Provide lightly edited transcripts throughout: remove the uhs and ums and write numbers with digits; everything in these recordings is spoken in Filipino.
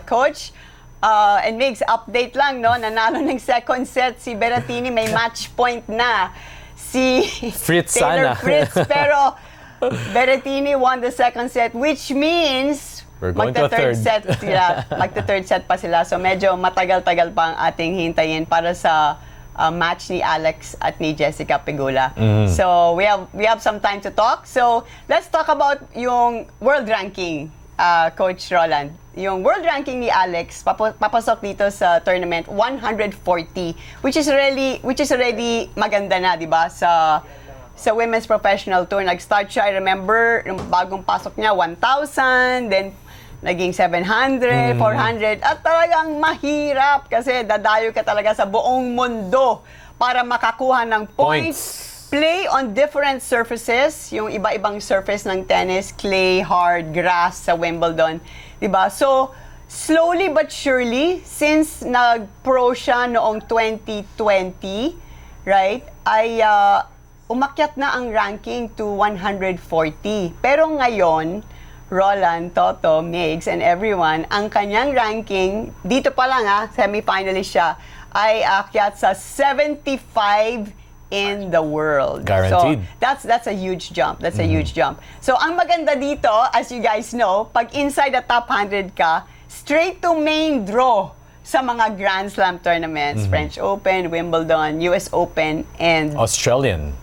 Coach. And Migs, update lang, no? Nanalo ng second set si Berrettini, may match point na si Fritz Taylor sana. Fritz. Pero Berrettini won the second set, which means We're going to a magta-third third. set sila. Magta-third set pa sila. So medyo matagal-tagal pa ang ating hintayin para sa match ni Alex at ni Jessica Pegula. So we have some time to talk. So let's talk about yung world ranking, Coach Roland. Yung world ranking ni Alex papasok dito sa tournament 140, which is already maganda na, 'di ba? Sa women's professional tour, nag-start siya, I remember, yung bagong pasok niya 1,000, then naging 700, 400, at talagang mahirap kasi dadayo ka talaga sa buong mundo para makakuha ng points. Play on different surfaces, yung iba-ibang surface ng tennis, clay, hard, grass sa Wimbledon, 'di ba? So, slowly but surely, since nag-pro siya noong 2020, right, ay umakyat na ang ranking to 140. Pero ngayon, Roland, Toto, Migs, and everyone, ang kanyang ranking, dito pa lang semi-finalist siya, ay akyat sa 75 in the world. Guaranteed. So, that's a huge jump. That's a huge jump. So, ang maganda dito, as you guys know, pag inside the top 100 ka, straight to main draw sa mga Grand Slam tournaments, French Open, Wimbledon, US Open, and Australian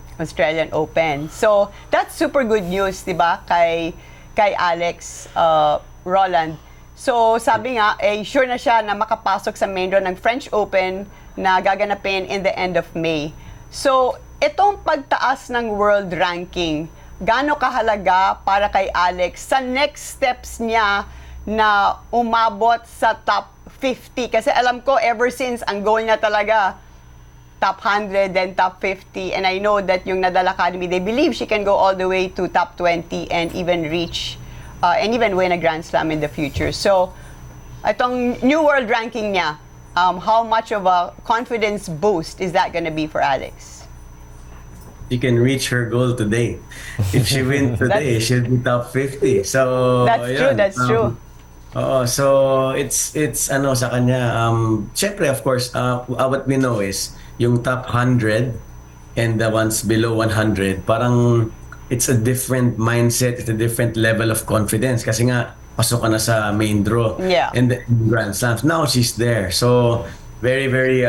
Open. So, that's super good news, 'di ba? Kay Alex Roland. So, sabi nga, sure na siya na makapasok sa main draw ng French Open na gaganapin in the end of May. So, itong pagtaas ng world ranking, gaano kahalaga para kay Alex sa next steps niya na umabot sa top 50? Kasi alam ko, ever since, ang goal niya talaga, top 100, then top 50. And I know that yung Nadal Academy, they believe she can go all the way to top 20 and even reach, and even win a Grand Slam in the future. So, itong new world ranking niya, how much of a confidence boost is that gonna be for Alex? She can reach her goal today. If she wins today, she'll be top 50. So, That's true. So it's ano sa kanya. Syempre, of course, what we know is yung top 100 and the ones below 100, parang it's a different mindset, it's a different level of confidence. Kasi nga, pasok ka na sa main draw and the Grand Slams. Now she's there. So, very, very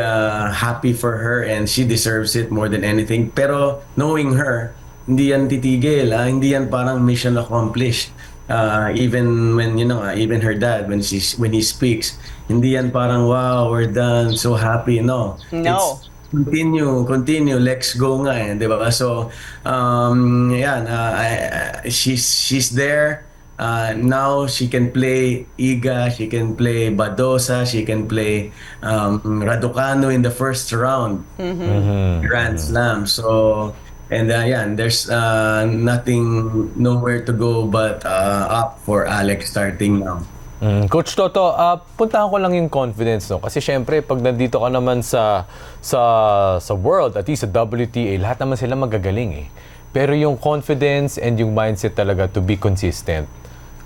happy for her and she deserves it more than anything. Pero knowing her, hindi yan titigil. Hindi yan parang mission accomplished. Even when, even her dad, when he speaks, hindi yan parang, wow, we're done, so happy. No. It's continue, let's go nga di ba? So, she's there. Now she can play Iga, she can play Badosa, she can play Raducanu in the first round, Grand Slam. So, and there's nowhere to go but up for Alex starting now. Coach Toto, puntahan ko lang yung confidence, no? Kasi syempre, pag nandito ka naman sa world, at least sa WTA, lahat naman sila magagaling eh. Pero yung confidence and yung mindset talaga to be consistent,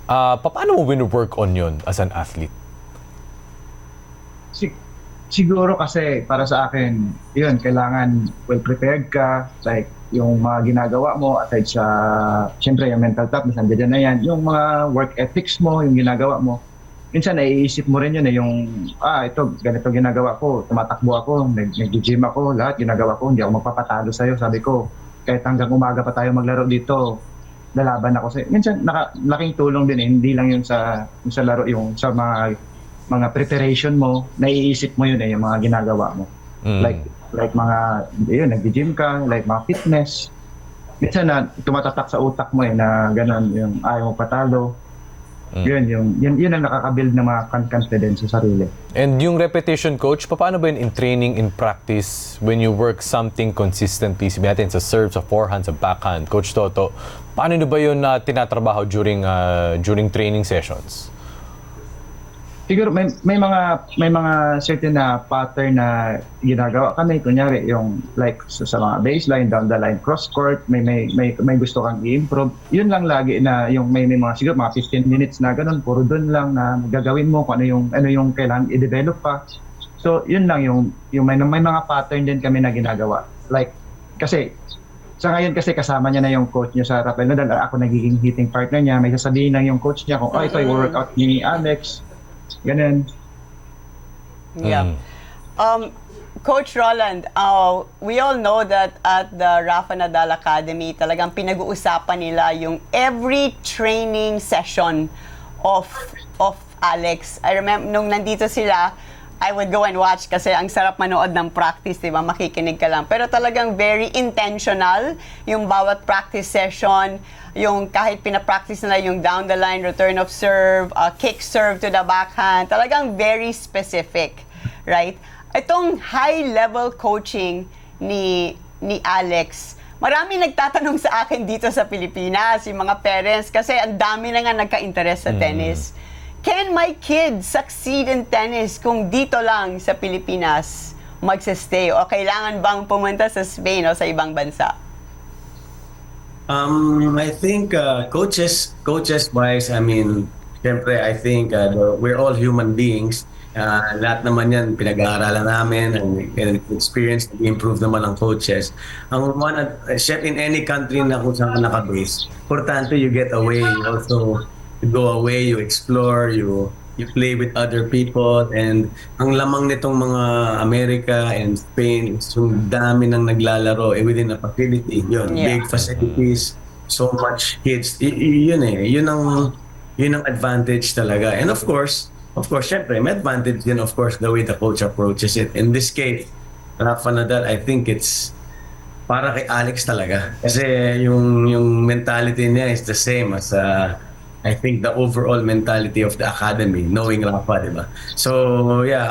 paano mo wino-work on yun as an athlete? Siguro kasi para sa akin, yun, kailangan well-prepared ka, like yung mga ginagawa mo, aside sa, syempre yung mental toughness, nandiyan na yan, yung mga work ethics mo, yung ginagawa mo, minsan naiisip mo rin yun yung, ito, ganito ginagawa ko, tumatakbo ako, nag-gym ako, lahat ginagawa ko, hindi ako magpapatalo sa'yo, sabi ko, kahit hanggang umaga pa tayo maglaro dito, lalaban ako sa'yo. Minsan, laking tulong din hindi lang yun sa laro, yung sa mga preparation mo, naiisip mo yun yung mga ginagawa mo. Like mga, nag-gym ka, like mga fitness. Minsan na tumatatak sa utak mo na gano'n, yung ayaw mo patalo. Yun ang nakaka-build ng mga confidence sa sarili. And yung repetition, coach, paano ba yun in training, in practice, when you work something consistently, sabihin natin sa serve, sa forehand, sa backhand, Coach Toto, paano nyo ba yun tinatrabaho during training sessions? Siguro may mga certain na pattern na ginagawa kami, kunyari yung like sa mga baseline, down the line, cross court, may gusto kang i-improve. Yun lang lagi na yung may mga siguro mga 15 minutes na ganun, puro doon lang na gagawin mo kung ano yung kailangan i-develop pa. So yun lang yung may mga pattern din kami na ginagawa. Like kasi sa ngayon kasi kasama niya na yung coach niya sa Rafael Nadal, ako nagiging hitting partner niya, may sasabihin lang yung coach niya kung ito yung workout ni Alex. Ganun. Yeah. Coach Roland, we all know that at the Rafa Nadal Academy, talagang pinag-uusapan nila yung every training session of Alex. I remember nung nandito sila, I would go and watch kasi ang sarap manood ng practice, di ba? Makikinig ka lang. Pero talagang very intentional yung bawat practice session, yung kahit pinapractice nila yung down the line, return of serve, kick serve to the backhand, talagang very specific, right? Itong high-level coaching ni Alex, marami nagtatanong sa akin dito sa Pilipinas, yung mga parents, kasi ang dami na nga nagka-interest sa tennis. Can my kids succeed in tennis kung dito lang sa Pilipinas magsistay? O kailangan bang pumunta sa Spain o sa ibang bansa? I think coaches wise, I mean, syempre I think we're all human beings. Lahat naman yan pinag-aaralan namin and experience, improve naman ang coaches. Ang in any country na kung saan ka naka-base, importante you get away, also you go away, you explore, you play with other people, and ang lamang nitong mga America and Spain is yung dami ng naglalaro within a facility. Yun, big facilities, so much kids. Yun ang advantage talaga. And of course, syempre, may advantage din, of course, the way the coach approaches it. In this case, Rafa Nadal, I think it's para kay Alex talaga. Kasi yung mentality niya is the same as I think the overall mentality of the academy, knowing Rafa, di ba? So, yeah,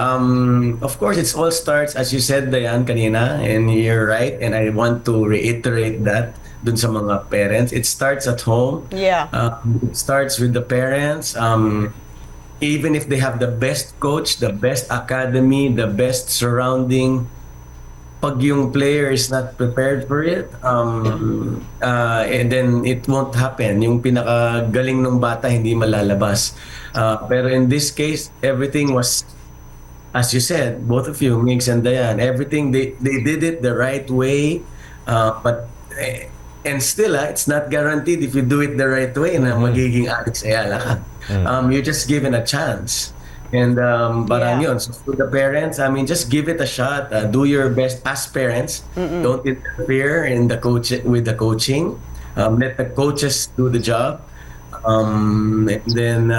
of course, it all starts, as you said, Dayan, kanina, and you're right, and I want to reiterate that dun sa mga parents. It starts at home. Yeah. It starts with the parents. Even if they have the best coach, the best academy, the best surrounding, pag yung player is not prepared for it, and then it won't happen. Yung pinakagaling ng bata hindi malalabas. Pero in this case, everything was, as you said, both of you, Mix and Dayan, everything they did it the right way. And still, it's not guaranteed if you do it the right way na magiging Alex Ayala ka. You're just given a chance. And parang yun. So for the parents, I mean, just give it a shot. Do your best as parents. Don't interfere in with the coaching. Let the coaches do the job. And then,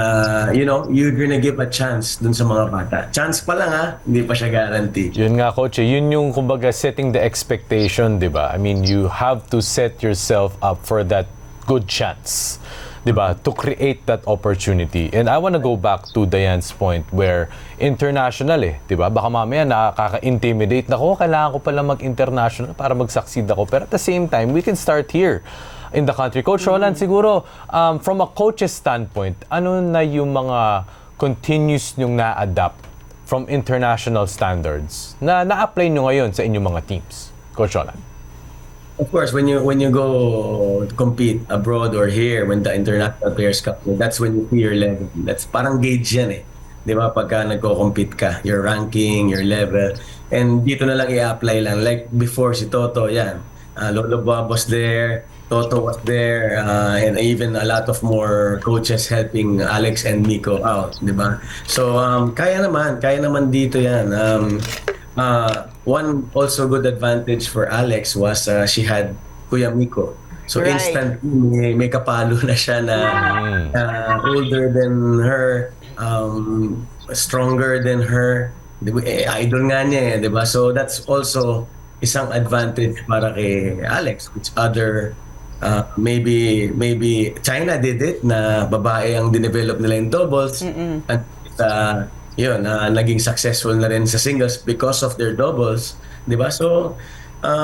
you're gonna give a chance dun sa mga bata. Chance pa lang hindi pa siya guaranteed. Yun nga, Coach. Yun yung, kumbaga, setting the expectation, di ba? I mean, you have to set yourself up for that good chance. Diba, to create that opportunity. And I want to go back to Diane's point where international diba? Baka mamaya nakaka-intimidate na kailangan ko pala mag-international para mag-succeed ako. Pero at the same time, we can start here in the country. Coach Roland, siguro, from a coach's standpoint, ano na yung mga continuous nyong na-adapt from international standards na na-apply nyo ngayon sa inyong mga teams? Coach Roland. Of course, when you go compete abroad or here, when the international players come, that's when you see your level. That's parang gauge yan Di ba? Pagka nagko-compete ka, your ranking, your level. And dito na lang i-apply lang. Like before si Toto, yan. Lolo Bob was there, Toto was there, and even a lot of more coaches helping Alex and Nico out. Di ba? So, kaya naman dito yan. One also good advantage for Alex was she had Kuya Miko. So right. Instantly may kapalo na siya na older than her, stronger than her. Idol nga niya, 'di ba? So that's also isang advantage para kay Alex, which other maybe China did it na babae ang dinevelop nila in doubles. At naging successful na rin sa singles because of their doubles, di ba? So,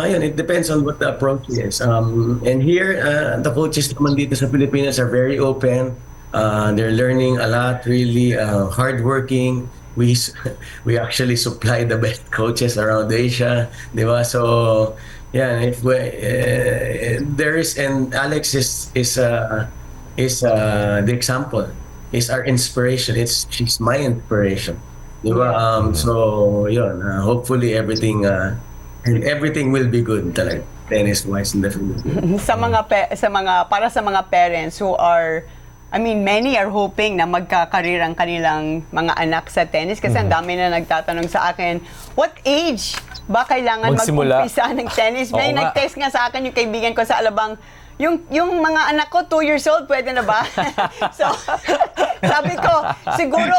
it depends on what the approach is. And here, the coaches naman dito sa Pilipinas are very open. They're learning a lot, really hardworking. We actually supply the best coaches around Asia, di ba? So yeah, if we, there is, and Alex is the example, is our inspiration. She's my inspiration, di ba? So yun, hopefully everything will be good talaga, tennis wise in the Philippines. Para sa mga parents who are, I mean, many are hoping na magkakareer ang kanilang mga anak sa tennis kasi ang dami na nagtatanong sa akin, what age ba kailangan Magsimula? mag-umpisa ng tennis? May Oo nga. nag-text nga sa akin yung kaibigan ko sa Alabang, yung mga anak ko 2 years old, pwede na ba? So, sabi ko, siguro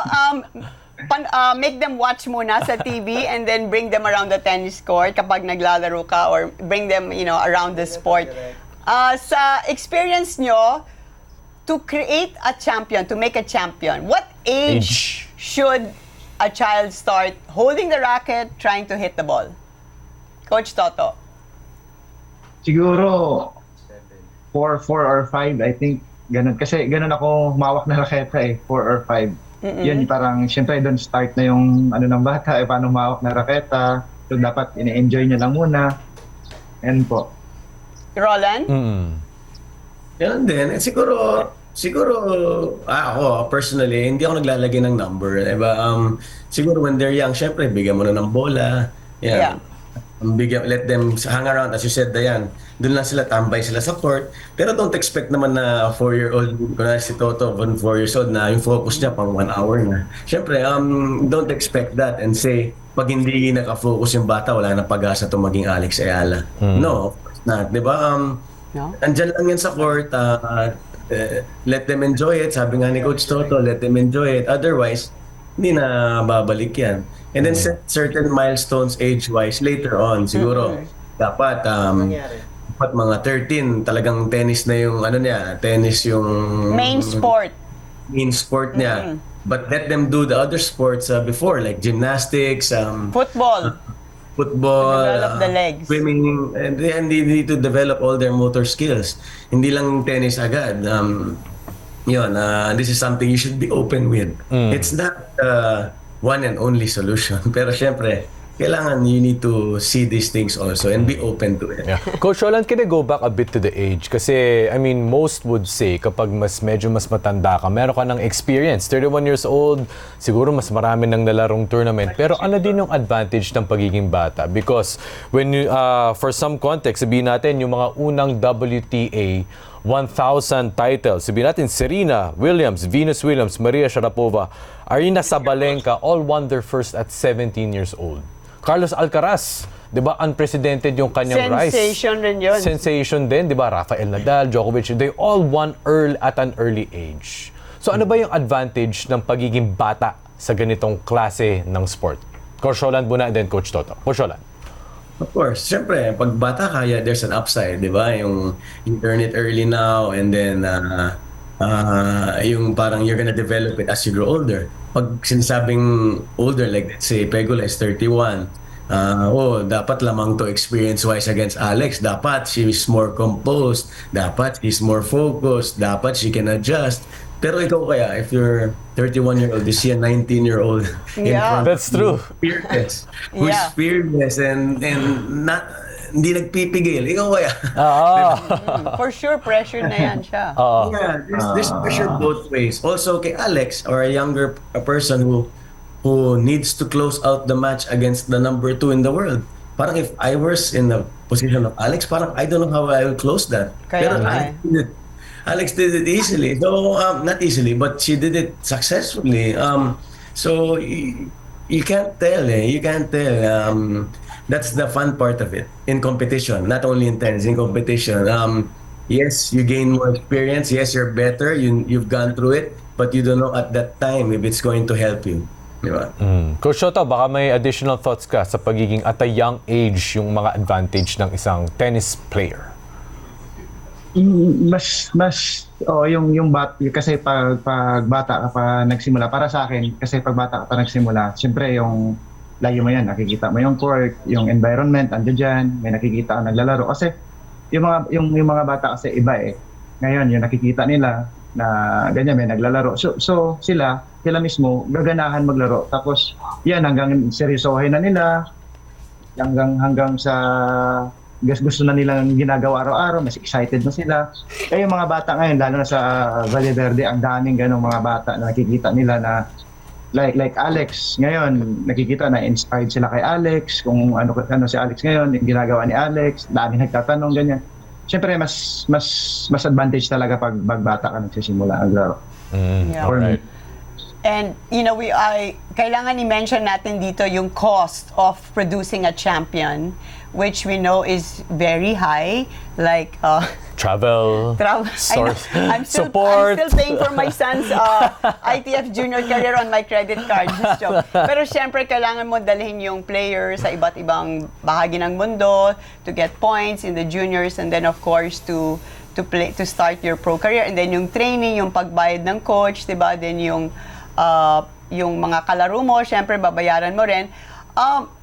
make them watch muna sa TV and then bring them around the tennis court kapag naglalaro ka, or bring them, around the sport. Sa experience nyo, to create a champion, to make a champion, what age should a child start holding the racket, trying to hit the ball? Coach Toto. Siguro 4 or 5, I think. Ganun. Kasi ganun ako humawak na raketa 4 or 5. Yun parang, syempre doon start na yung ng bata, paano humawak na raketa. So dapat ine-enjoy niya lang muna. Yan po. Roland? Yan din. Siguro ako personally, hindi ako naglalagay ng number. Diba? Siguro when they're young, syempre, bigyan mo na ng bola. Yeah. Let them hang around, as you said, Dayan. Doon lang sila, tambay sila sa court. Pero don't expect naman na 4-year-old, kunwari si Toto, 4 years old, na yung focus niya pang 1 hour na. Syempre, don't expect that and say, pag hindi nakafocus yung bata, wala na pag-asa itong maging Alex Ayala. No, of course not. Diba? No? Andyan lang yan sa court. Let them enjoy it. Sabi nga ni Coach Toto, let them enjoy it. Otherwise, hindi na babalik yan. And then set certain milestones age-wise later on. Siguro, dapat mga 13, talagang tennis na yung tennis yung Main sport. main sport niya. But let them do the other sports before, like gymnastics, Football. football, Develop the legs. swimming, and they need to develop all their motor skills. Hindi lang tennis agad. This is something you should be open with. It's not one and only solution. Pero syempre, kailangan you need to see these things also and be open to it. Yeah. Coach Roland, can I go back a bit to the age? Kasi, I mean, most would say kapag medyo mas matanda ka, meron ka ng experience. 31 years old, siguro mas marami ng nalarong tournament. Pero ano din yung advantage ng pagiging bata? Because when you, for some context, sabihin natin yung mga unang WTA 1,000 titles. Sabihin natin, Serena Williams, Venus Williams, Maria Sharapova, Aryna Sabalenka, all won their first at 17 years old. Carlos Alcaraz, 'di ba, unprecedented yung kanyang rise. Sensation rin yun. Sensation din, 'di ba? Rafael Nadal, Djokovic, they all won at an early age. So ano ba yung advantage ng pagiging bata sa ganitong klase ng sport? Coach Roland muna and then Coach Toto. Coach Roland. Of course, siyempre, pag bata kaya, there's an upside, di ba? Yung you earn it early now and then yung parang you're gonna develop it as you grow older. Pag sinasabing older, like let's say Pegula is 31, dapat lamang to experience-wise against Alex. Dapat she's more composed, dapat she's more focused, dapat she can adjust. Pero ikaw kaya, if you're 31-year-old, you see a 19-year-old in Yeah. front That's true. fearless, who's Yeah. fearless and not hindi nagpipigil. Ikaw kaya? For sure, pressure na yan siya. Yeah, there's pressure both ways. Also kay Alex, or a younger person who needs to close out the match against the number 2 in the world. Parang if I was in the position of Alex, parang I don't know how I will close that. Kaya Pero nga Alex did it easily. So not easily, but she did it successfully. So you can't tell. You can't tell. That's the fun part of it in competition, not only in tennis, in competition. Yes, you gain more experience. Yes, you're better. You've gone through it, but you don't know at that time if it's going to help you. Di ba? Coach Toto, baka may additional thoughts ka sa pagiging at a young age yung mga advantage ng isang tennis player? Yung kasi pag bata ka pa nagsimula, para sa akin kasi pag bata ka pa nagsimula, siyempre yung layo mo yan, nakikita mo yung court, yung environment, andyan dyan, may nakikita ka naglalaro kasi yung mga bata kasi iba ngayon yung nakikita nila na ganyan may naglalaro. So sila mismo gaganahan maglaro. Tapos yan hanggang seryosohin na nila hanggang sa gusto na nilang ginagawa araw-araw, mas excited na sila. Kaya yung mga bata ngayon, lalo na sa Valle Verde, ang daming ganong mga bata na nakikita nila na like Alex ngayon, nakikita na inspired sila kay Alex, kung ano si Alex ngayon, yung ginagawa ni Alex, daming nagtatanong ganyan. Siyempre mas advantage talaga pag bata ka nagsisimula ang laro. Yeah. For me. Right. And, kailangan i-mention natin dito yung cost of producing a champion, which we know is very high. Like, Travel, source, I'm still paying for my son's ITF junior career on my credit card. Just joke. Pero syempre, kailangan mo dalhin yung player sa iba't ibang bahagi ng mundo to get points in the juniors, and then of course to start your pro career, and then yung training, yung pagbayad ng coach, diba? Then yung mga kalaro mo, syempre babayaran mo rin.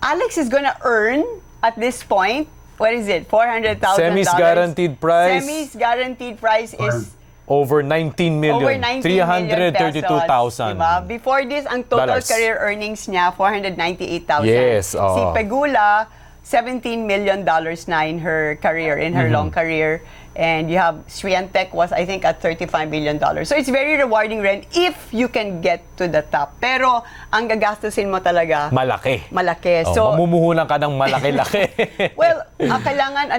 Alex is gonna earn at this point, what is it? $400,000. Semis guaranteed price. Semis guaranteed price is over 19 million. over 19 million pesos. 332,000. Diba? Before this, ang total Dollars. career earnings niya, 498,000. Yes, Si Pegula, $17 million na in her career, in her long career. And you have Swiatek was, I think, at $35 million. So it's very rewarding rin if you can get to the top. Pero ang gagastusin mo talaga, Malaki. So, mamumuhunan ka ng malaki-laki. well, kailangan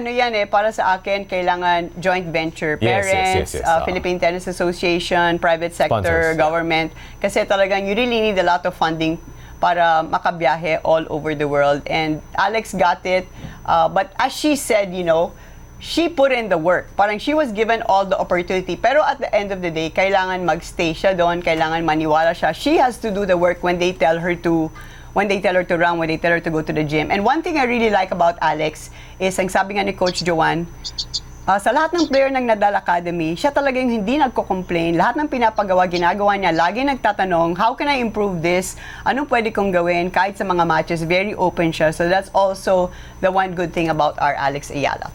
para sa akin, kailangan joint venture, parents, Yes. Philippine Tennis Association, private sector, Sponsors. government. Kasi talagang you really need a lot of funding para makabiyahe all over the world. And Alex got it. But as she said, she put in the work. Parang she was given all the opportunity. Pero at the end of the day, kailangan magstay siya doon, kailangan maniwala siya. She has to do the work when they tell her to run, when they tell her to go to the gym. And one thing I really like about Alex is, ang sabi nga ni Coach Joanne, sa lahat ng player ng Nadal Academy, siya talaga yung hindi nagko-complain. Lahat ng pinapagawa, ginagawa niya. Lagi nagtatanong, how can I improve this? Anong pwede kong gawin? Kahit sa mga matches, very open siya. So that's also the one good thing about our Alex Ayala.